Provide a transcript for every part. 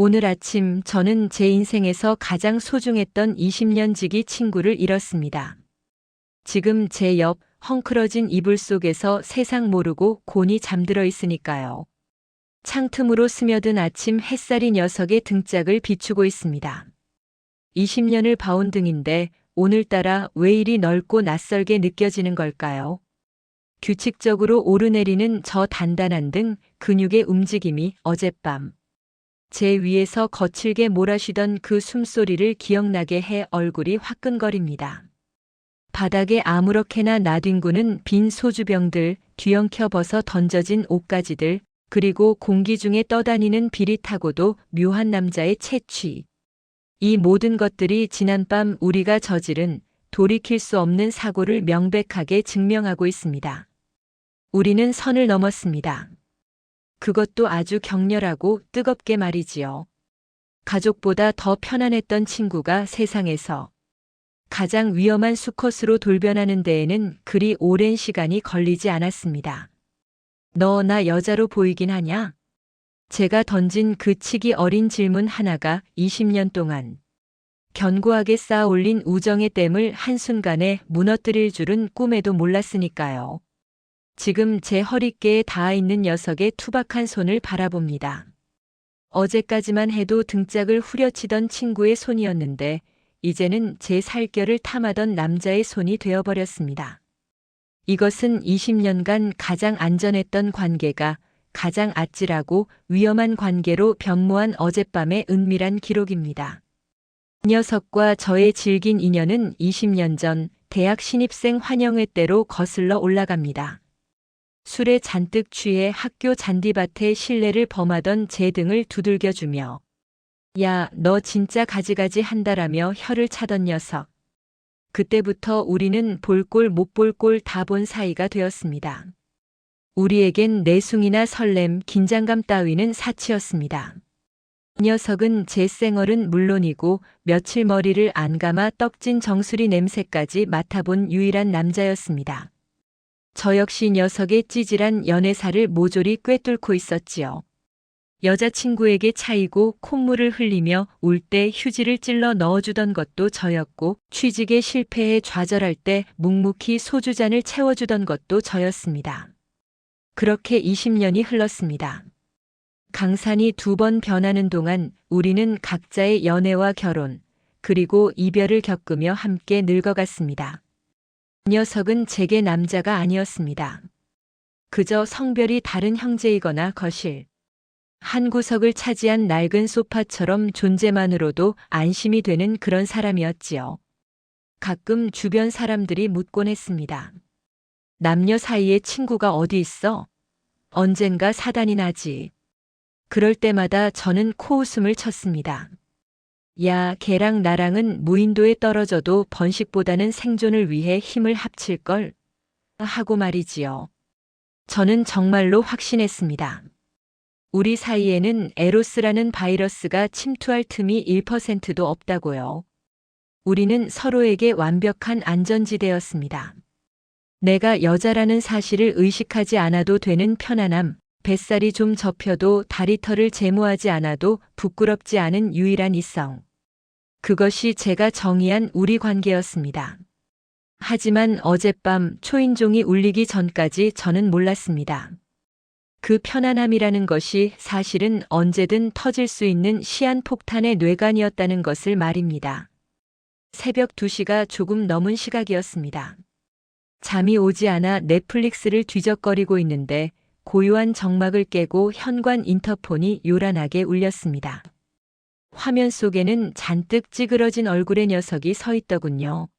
오늘 아침 저는 제 인생에서 가장 소중했던 20년 지기 친구를 잃었습니다. 지금 제 옆 헝클어진 이불 속에서 세상 모르고 곤히 잠들어 있으니까요. 창틈으로 스며든 아침 햇살이 녀석의 등짝을 비추고 있습니다. 20년을 봐온 등인데 오늘따라 왜 이리 넓고 낯설게 느껴지는 걸까요? 규칙적으로 오르내리는 저 단단한 등 근육의 움직임이 어젯밤 제 위에서 거칠게 몰아쉬던 그 숨소리를 기억나게 해 얼굴이 화끈거립니다. 바닥에 아무렇게나 놔둔 빈 소주병들, 뒤엉켜 벗어 던져진 옷가지들, 그리고 공기 중에 떠다니는 비릿하고도 묘한 남자의 채취. 이 모든 것들이 지난밤 우리가 저지른 돌이킬 수 없는 사고를 명백하게 증명하고 있습니다. 우리는 선을 넘었습니다. 그것도 아주 격렬하고 뜨겁게 말이지요. 가족보다 더 편안했던 친구가 세상에서 가장 위험한 수컷으로 돌변하는 데에는 그리 오랜 시간이 걸리지 않았습니다. 너 나 여자로 보이긴 하냐? 제가 던진 그 치기 어린 질문 하나가 20년 동안 견고하게 쌓아 올린 우정의 댐을 한순간에 무너뜨릴 줄은 꿈에도 몰랐으니까요. 지금 제 허리께에 닿아 있는 녀석의 투박한 손을 바라봅니다. 어제까지만 해도 등짝을 후려치던 친구의 손이었는데 이제는 제 살결을 탐하던 남자의 손이 되어버렸습니다. 이것은 20년간 가장 안전했던 관계가 가장 아찔하고 위험한 관계로 변모한 어젯밤의 은밀한 기록입니다. 이 녀석과 저의 질긴 인연은 20년 전 대학 신입생 환영회 때로 거슬러 올라갑니다. 술에 잔뜩 취해 학교 잔디밭에 실례를 범하던 제 등을 두들겨주며 야, 너 진짜 가지가지 한다라며 혀를 차던 녀석. 그때부터 우리는 볼 꼴 못 볼 꼴 다 본 사이가 되었습니다. 우리에겐 내숭이나 설렘, 긴장감 따위는 사치였습니다. 이 녀석은 제 쌩얼은 물론이고 며칠 머리를 안 감아 떡진 정수리 냄새까지 맡아본 유일한 남자였습니다. 저 역시 녀석의 찌질한 연애사를 모조리 꿰뚫고 있었지요. 여자친구에게 차이고 콧물을 흘리며 울 때 휴지를 찔러 넣어주던 것도 저였고 취직에 실패해 좌절할 때 묵묵히 소주잔을 채워주던 것도 저였습니다. 그렇게 20년이 흘렀습니다. 강산이 2번 변하는 동안 우리는 각자의 연애와 결혼, 그리고 이별을 겪으며 함께 늙어갔습니다. 이 녀석은 제게 남자가 아니었습니다. 그저 성별이 다른 형제이거나 거실 한 구석을 차지한 낡은 소파처럼 존재만으로도 안심이 되는 그런 사람이었지요. 가끔 주변 사람들이 묻곤 했습니다. 남녀 사이에 친구가 어디 있어? 언젠가 사단이 나지. 그럴 때마다 저는 코웃음을 쳤습니다. 야, 걔랑 나랑은 무인도에 떨어져도 번식보다는 생존을 위해 힘을 합칠걸? 하고 말이지요. 저는 정말로 확신했습니다. 우리 사이에는 에로스라는 바이러스가 침투할 틈이 1%도 없다고요. 우리는 서로에게 완벽한 안전지대였습니다. 내가 여자라는 사실을 의식하지 않아도 되는 편안함, 뱃살이 좀 접혀도 다리털을 제모하지 않아도 부끄럽지 않은 유일한 이성. 그것이 제가 정의한 우리 관계였습니다. 하지만 어젯밤 초인종이 울리기 전까지 저는 몰랐습니다. 그 편안함이라는 것이 사실은 언제든 터질 수 있는 시한폭탄의 뇌관이었다는 것을 말입니다. 새벽 2시가 조금 넘은 시각이었습니다. 잠이 오지 않아 넷플릭스를 뒤적거리고 있는데 고요한 정막을 깨고 현관 인터폰이 요란하게 울렸습니다. 화면 속에는 잔뜩 찌그러진 얼굴의 녀석이 서 있더군요.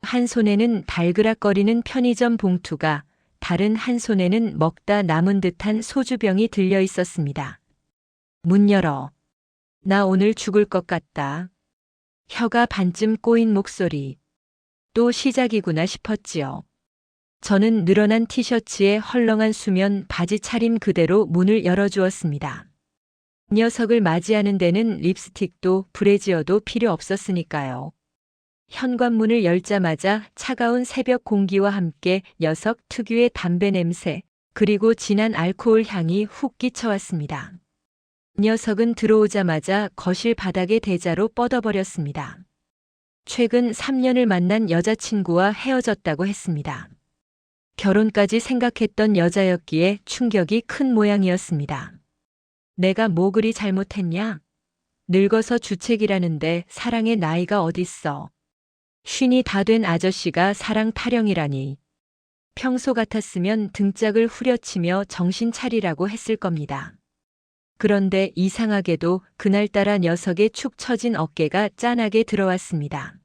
한 손에는 달그락거리는 편의점 봉투가 다른 한 손에는 먹다 남은 듯한 소주병이 들려 있었습니다. 문 열어. 나 오늘 죽을 것 같다. 혀가 반쯤 꼬인 목소리. 또 시작이구나 싶었지요. 저는 늘어난 티셔츠에 헐렁한 수면 바지 차림 그대로 문을 열어주었습니다. 녀석을 맞이하는 데는 립스틱도 브래지어도 필요 없었으니까요. 현관문을 열자마자 차가운 새벽 공기와 함께 녀석 특유의 담배 냄새, 그리고 진한 알코올 향이 훅 끼쳐왔습니다. 녀석은 들어오자마자 거실 바닥에 대자로 뻗어버렸습니다. 최근 3년을 만난 여자친구와 헤어졌다고 했습니다. 결혼까지 생각했던 여자였기에 충격이 큰 모양이었습니다. 내가 뭐 그리 잘못했냐? 늙어서 주책이라는데 사랑의 나이가 어딨어. 쉰이 다 된 아저씨가 사랑 타령이라니. 평소 같았으면 등짝을 후려치며 정신 차리라고 했을 겁니다. 그런데 이상하게도 그날따라 녀석의 축 처진 어깨가 짠하게 들어왔습니다.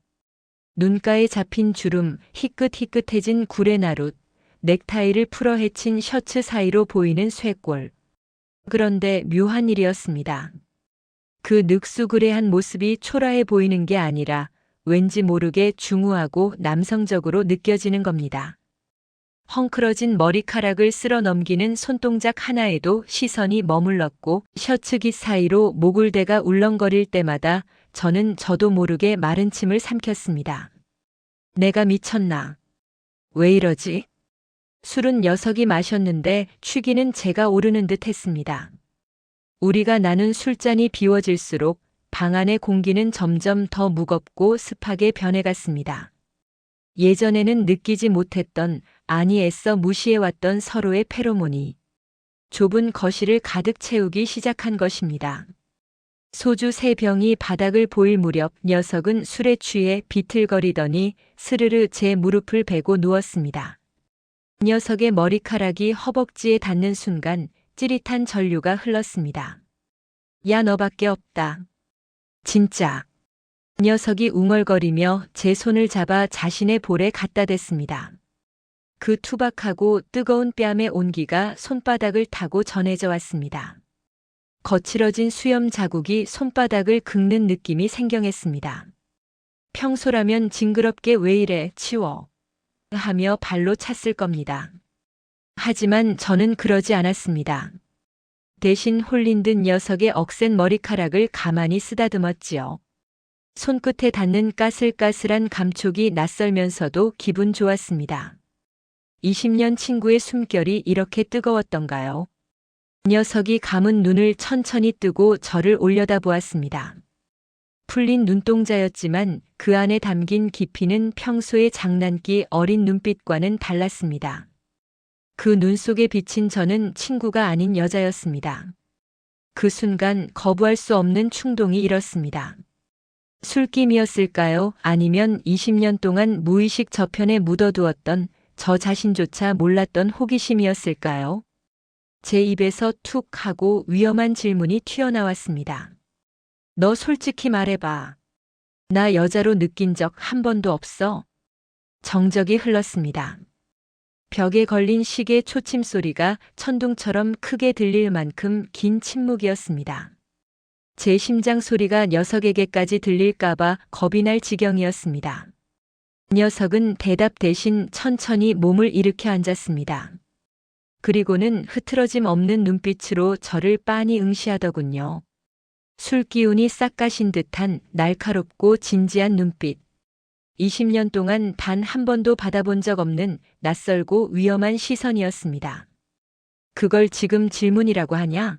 눈가에 잡힌 주름, 희끗희끗해진 구레나룻, 넥타이를 풀어 헤친 셔츠 사이로 보이는 쇄골. 그런데 묘한 일이었습니다. 그 늑수그레한 모습이 초라해 보이는 게 아니라 왠지 모르게 중후하고 남성적으로 느껴지는 겁니다. 헝클어진 머리카락을 쓸어 넘기는 손동작 하나에도 시선이 머물렀고 셔츠깃 사이로 목울대가 울렁거릴 때마다 저도 모르게 마른 침을 삼켰습니다. 내가 미쳤나? 왜 이러지? 술은 녀석이 마셨는데 취기는 제가 오르는 듯 했습니다. 우리가 나눈 술잔이 비워질수록 방 안의 공기는 점점 더 무겁고 습하게 변해갔습니다. 예전에는 느끼지 못했던, 아니 애써 무시해왔던 서로의 페로몬이 좁은 거실을 가득 채우기 시작한 것입니다. 소주 3병이 바닥을 보일 무렵 녀석은 술에 취해 비틀거리더니 스르르 제 무릎을 베고 누웠습니다. 녀석의 머리카락이 허벅지에 닿는 순간 찌릿한 전류가 흘렀습니다. 야, 너밖에 없다. 진짜. 녀석이 웅얼거리며 제 손을 잡아 자신의 볼에 갖다 댔습니다. 그 투박하고 뜨거운 뺨의 온기가 손바닥을 타고 전해져 왔습니다. 거칠어진 수염 자국이 손바닥을 긁는 느낌이 생경했습니다. 평소라면 징그럽게 왜 이래 치워 하며 발로 찼을 겁니다. 하지만 저는 그러지 않았습니다. 대신 홀린 듯 녀석의 억센 머리카락을 가만히 쓰다듬었지요. 손끝에 닿는 까슬까슬한 감촉이 낯설면서도 기분 좋았습니다. 20년 친구의 숨결이 이렇게 뜨거웠던가요? 녀석이 감은 눈을 천천히 뜨고 저를 올려다보았습니다. 풀린 눈동자였지만 그 안에 담긴 깊이는 평소의 장난기 어린 눈빛과는 달랐습니다. 그 눈 속에 비친 저는 친구가 아닌 여자였습니다. 그 순간 거부할 수 없는 충동이 일었습니다. 술김이었을까요? 아니면 20년 동안 무의식 저편에 묻어두었던 저 자신조차 몰랐던 호기심이었을까요? 제 입에서 툭 하고 위험한 질문이 튀어나왔습니다. 너 솔직히 말해봐. 나 여자로 느낀 적 한 번도 없어? 정적이 흘렀습니다. 벽에 걸린 시계 초침 소리가 천둥처럼 크게 들릴 만큼 긴 침묵이었습니다. 제 심장 소리가 녀석에게까지 들릴까봐 겁이 날 지경이었습니다. 녀석은 대답 대신 천천히 몸을 일으켜 앉았습니다. 그리고는 흐트러짐 없는 눈빛으로 저를 빤히 응시하더군요. 술 기운이 싹 가신 듯한 날카롭고 진지한 눈빛. 20년 동안 단 한 번도 받아본 적 없는 낯설고 위험한 시선이었습니다. 그걸 지금 질문이라고 하냐?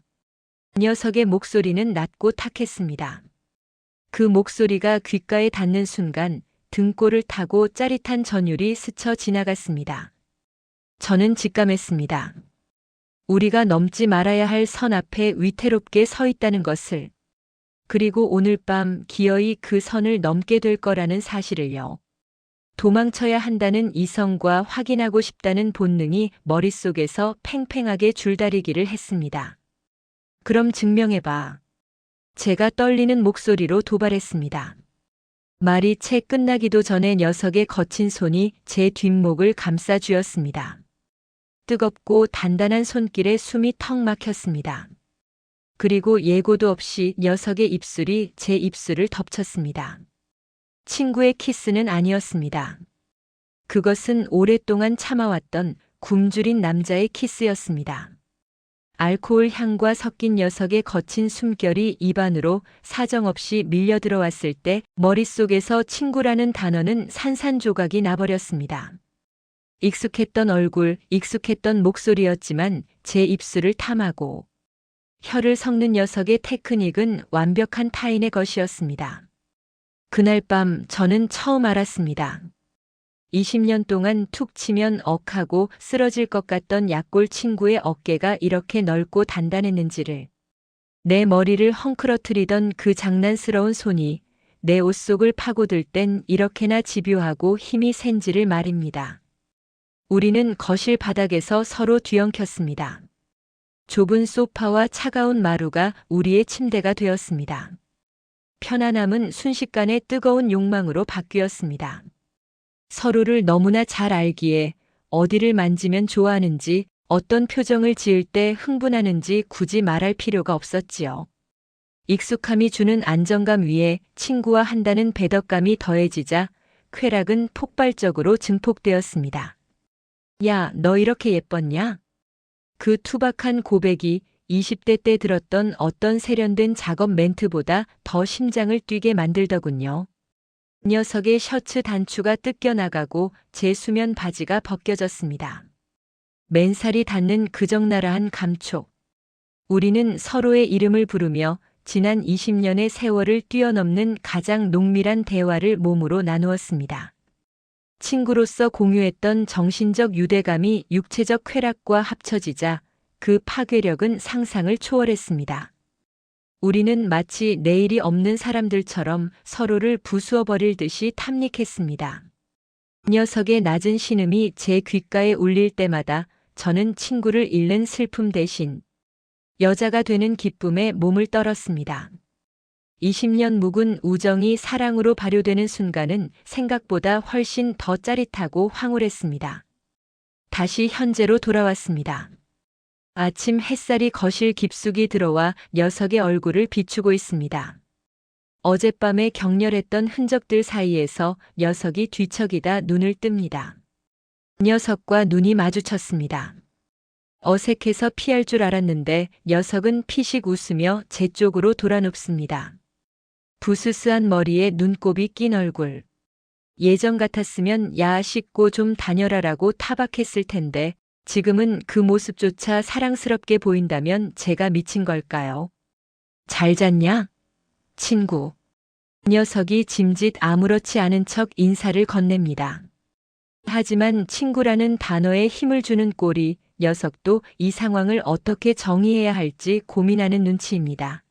녀석의 목소리는 낮고 탁했습니다. 그 목소리가 귓가에 닿는 순간 등골을 타고 짜릿한 전율이 스쳐 지나갔습니다. 저는 직감했습니다. 우리가 넘지 말아야 할 선 앞에 위태롭게 서 있다는 것을, 그리고 오늘 밤 기어이 그 선을 넘게 될 거라는 사실을요. 도망쳐야 한다는 이성과 확인하고 싶다는 본능이 머릿속에서 팽팽하게 줄다리기를 했습니다. 그럼 증명해봐. 제가 떨리는 목소리로 도발했습니다. 말이 채 끝나기도 전에 녀석의 거친 손이 제 뒷목을 감싸 쥐었습니다. 뜨겁고 단단한 손길에 숨이 턱 막혔습니다. 그리고 예고도 없이 녀석의 입술이 제 입술을 덮쳤습니다. 친구의 키스는 아니었습니다. 그것은 오랫동안 참아왔던 굶주린 남자의 키스였습니다. 알코올 향과 섞인 녀석의 거친 숨결이 입안으로 사정없이 밀려 들어왔을 때 머릿속에서 친구라는 단어는 산산조각이 나버렸습니다. 익숙했던 얼굴, 익숙했던 목소리였지만 제 입술을 탐하고 혀를 섞는 녀석의 테크닉은 완벽한 타인의 것이었습니다. 그날 밤 저는 처음 알았습니다. 20년 동안 툭 치면 억하고 쓰러질 것 같던 약골 친구의 어깨가 이렇게 넓고 단단했는지를. 내 머리를 헝클어뜨리던 그 장난스러운 손이 내 옷 속을 파고들 땐 이렇게나 집요하고 힘이 센지를 말입니다. 우리는 거실 바닥에서 서로 뒤엉켰습니다. 좁은 소파와 차가운 마루가 우리의 침대가 되었습니다. 편안함은 순식간에 뜨거운 욕망으로 바뀌었습니다. 서로를 너무나 잘 알기에 어디를 만지면 좋아하는지, 어떤 표정을 지을 때 흥분하는지 굳이 말할 필요가 없었지요. 익숙함이 주는 안정감 위에 친구와 한다는 배덕감이 더해지자 쾌락은 폭발적으로 증폭되었습니다. 야, 너 이렇게 예뻤냐? 그 투박한 고백이 20대 때 들었던 어떤 세련된 작업 멘트보다 더 심장을 뛰게 만들더군요. 녀석의 셔츠 단추가 뜯겨나가고 제 수면 바지가 벗겨졌습니다. 맨살이 닿는 그적나라한 감촉. 우리는 서로의 이름을 부르며 지난 20년의 세월을 뛰어넘는 가장 농밀한 대화를 몸으로 나누었습니다. 친구로서 공유했던 정신적 유대감이 육체적 쾌락과 합쳐지자 그 파괴력은 상상을 초월했습니다. 우리는 마치 내일이 없는 사람들처럼 서로를 부수어 버릴 듯이 탐닉했습니다. 녀석의 낮은 신음이 제 귓가에 울릴 때마다 저는 친구를 잃는 슬픔 대신 여자가 되는 기쁨에 몸을 떨었습니다. 20년 묵은 우정이 사랑으로 발효되는 순간은 생각보다 훨씬 더 짜릿하고 황홀했습니다. 다시 현재로 돌아왔습니다. 아침 햇살이 거실 깊숙이 들어와 녀석의 얼굴을 비추고 있습니다. 어젯밤에 격렬했던 흔적들 사이에서 녀석이 뒤척이다 눈을 뜹니다. 녀석과 눈이 마주쳤습니다. 어색해서 피할 줄 알았는데 녀석은 피식 웃으며 제 쪽으로 돌아눕습니다. 부스스한 머리에 눈곱이 낀 얼굴. 예전 같았으면 야 씻고 좀 다녀라라고 타박했을 텐데 지금은 그 모습조차 사랑스럽게 보인다면 제가 미친 걸까요? 잘 잤냐? 친구. 녀석이 짐짓 아무렇지 않은 척 인사를 건넵니다. 하지만 친구라는 단어에 힘을 주는 꼴이 녀석도 이 상황을 어떻게 정의해야 할지 고민하는 눈치입니다.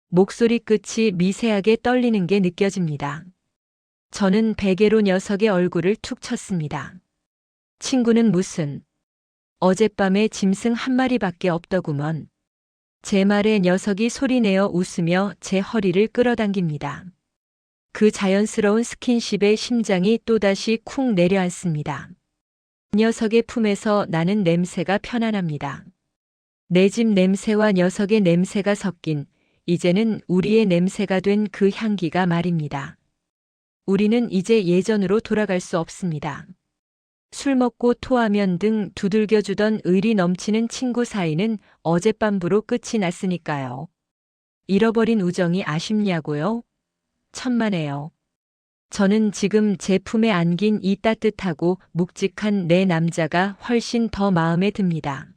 목소리 끝이 미세하게 떨리는 게 느껴집니다. 저는 베개로 녀석의 얼굴을 툭 쳤습니다. 친구는 무슨 어젯밤에 짐승 한 마리밖에 없더구먼. 제 말에 녀석이 소리내어 웃으며 제 허리를 끌어당깁니다. 그 자연스러운 스킨십에 심장이 또다시 쿵 내려앉습니다. 녀석의 품에서 나는 냄새가 편안합니다. 내 집 냄새와 녀석의 냄새가 섞인 이제는 우리의 냄새가 된 그 향기가 말입니다. 우리는 이제 예전으로 돌아갈 수 없습니다. 술 먹고 토하면 등 두들겨주던 의리 넘치는 친구 사이는 어젯밤부로 끝이 났으니까요. 잃어버린 우정이 아쉽냐고요? 천만에요. 저는 지금 제 품에 안긴 이 따뜻하고 묵직한 내 남자가 훨씬 더 마음에 듭니다.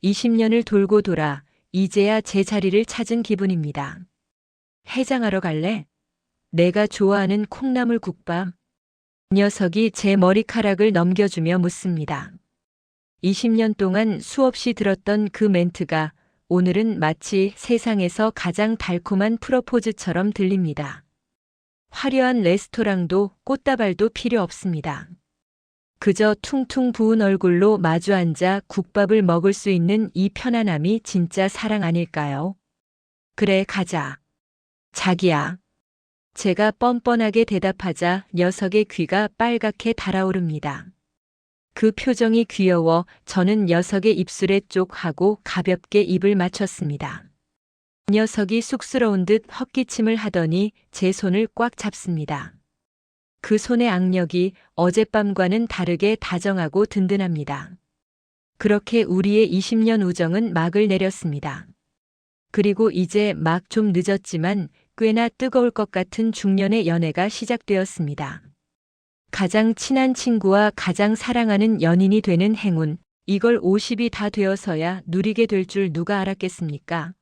20년을 돌고 돌아 이제야 제 자리를 찾은 기분입니다. 해장하러 갈래? 내가 좋아하는 콩나물 국밥. 녀석이 제 머리카락을 넘겨주며 묻습니다. 20년 동안 수없이 들었던 그 멘트가 오늘은 마치 세상에서 가장 달콤한 프로포즈처럼 들립니다. 화려한 레스토랑도 꽃다발도 필요 없습니다. 그저 퉁퉁 부은 얼굴로 마주 앉아 국밥을 먹을 수 있는 이 편안함이 진짜 사랑 아닐까요? 그래, 가자. 자기야. 제가 뻔뻔하게 대답하자 녀석의 귀가 빨갛게 달아오릅니다. 그 표정이 귀여워 저는 녀석의 입술에 쪽 하고 가볍게 입을 맞췄습니다. 녀석이 쑥스러운 듯 헛기침을 하더니 제 손을 꽉 잡습니다. 그 손의 악력이 어젯밤과는 다르게 다정하고 든든합니다. 그렇게 우리의 20년 우정은 막을 내렸습니다. 그리고 이제 막 좀 늦었지만 꽤나 뜨거울 것 같은 중년의 연애가 시작되었습니다. 가장 친한 친구와 가장 사랑하는 연인이 되는 행운, 이걸 50이 다 되어서야 누리게 될 줄 누가 알았겠습니까?